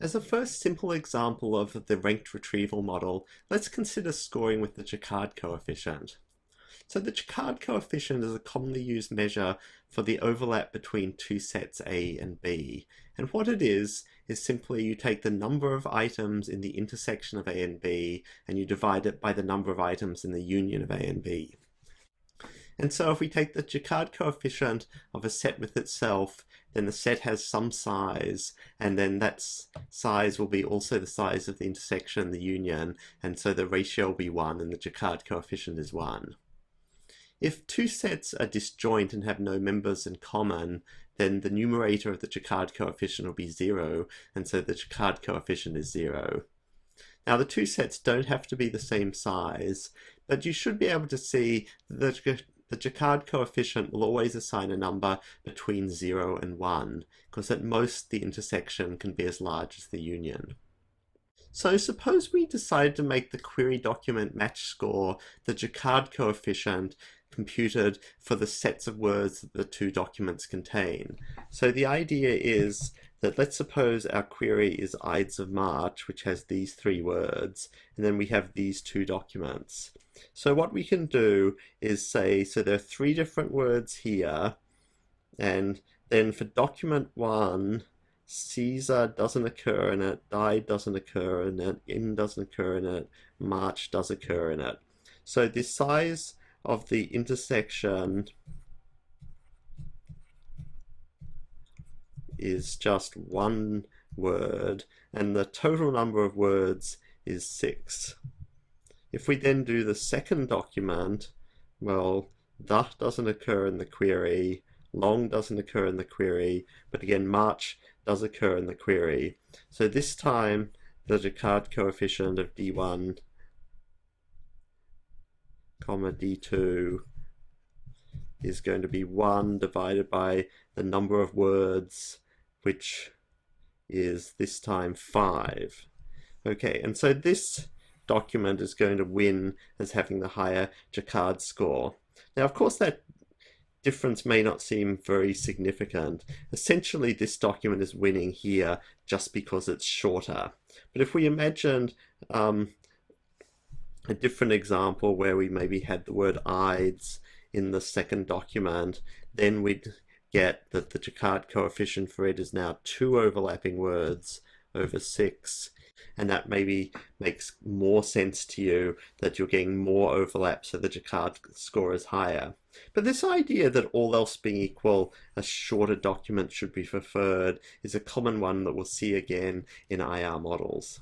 As a first simple example of the ranked retrieval model, let's consider scoring with the Jaccard coefficient. So the Jaccard coefficient is a commonly used measure for the overlap between two sets A and B. And what it is simply you take the number of items in the intersection of A and B and you divide it by the number of items in the union of A and B. And so if we take the Jaccard coefficient of a set with itself, then the set has some size, and then that size will be also the size of the intersection, the union, and so the ratio will be 1 and the Jaccard coefficient is 1. If two sets are disjoint and have no members in common, then the numerator of the Jaccard coefficient will be 0, and so the Jaccard coefficient is 0. Now the two sets don't have to be the same size, but you should be able to see that the Jaccard coefficient will always assign a number between 0 and 1, because at most the intersection can be as large as the union. So suppose we decide to make the query document match score the Jaccard coefficient computed for the sets of words that the two documents contain. So the idea is that let's suppose our query is Ides of March, which has these 3 words, and then we have these 2 documents. So what we can do is say, so there are 3 different words here, and then for document 1, Caesar doesn't occur in it, died doesn't occur in it, in doesn't occur in it, March does occur in it. So the size of the intersection is just 1 word, and the total number of words is 6. If we then do the second document, well, that doesn't occur in the query, long doesn't occur in the query, but again, March does occur in the query. So this time, the Jaccard coefficient of D1, comma D2 is going to be 1 divided by the number of words, which is this time 5. Okay, and so this document is going to win as having the higher Jaccard score. Now, of course, that difference may not seem very significant. Essentially, this document is winning here just because it's shorter. But if we imagined a different example where we maybe had the word Ides in the second document, then we'd get that the Jaccard coefficient for it is now 2 overlapping words over 6. And that maybe makes more sense to you that you're getting more overlap, so the Jaccard score is higher. But this idea that all else being equal, a shorter document should be preferred is a common one that we'll see again in IR models.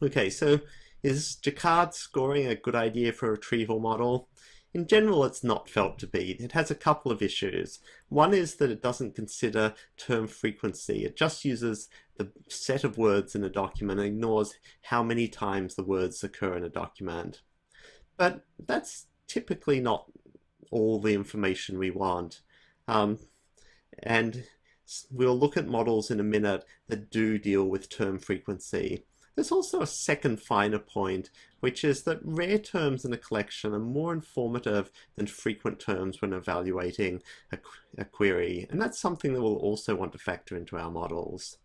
Okay, so is Jaccard scoring a good idea for a retrieval model? In general, it's not felt to be. It has a couple of issues. One is that it doesn't consider term frequency. It just uses the set of words in a document and ignores how many times the words occur in a document. But that's typically not all the information we want. And we'll look at models in a minute that do deal with term frequency. There's also a second finer point, which is that rare terms in a collection are more informative than frequent terms when evaluating a query, and that's something that we'll also want to factor into our models.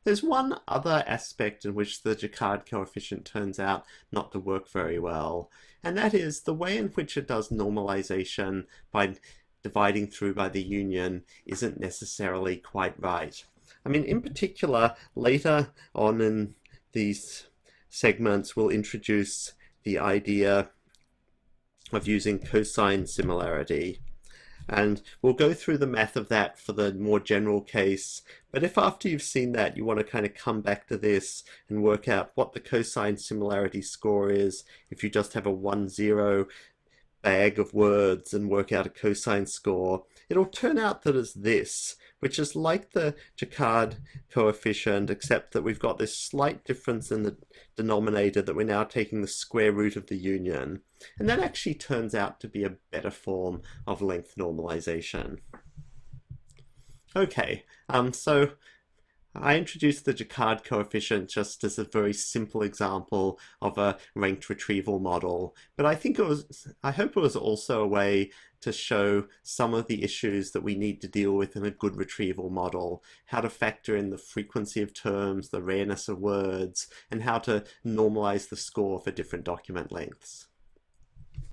There's one other aspect in which the Jaccard coefficient turns out not to work very well, and that is the way in which it does normalization by dividing through by the union isn't necessarily quite right. I mean, in particular, later on in these segments we'll introduce the idea of using cosine similarity, and we'll go through the math of that for the more general case. But if after you've seen that you want to kind of come back to this and work out what the cosine similarity score is if you just have a 1-0 bag of words and work out a cosine score, it'll turn out that it's this, which is like the Jaccard coefficient, except that we've got this slight difference in the denominator that we're now taking the square root of the union. And that actually turns out to be a better form of length normalization. Okay, so I introduced the Jaccard coefficient just as a very simple example of a ranked retrieval model, but I hope it was also a way to show some of the issues that we need to deal with in a good retrieval model, how to factor in the frequency of terms, the rareness of words, and how to normalize the score for different document lengths.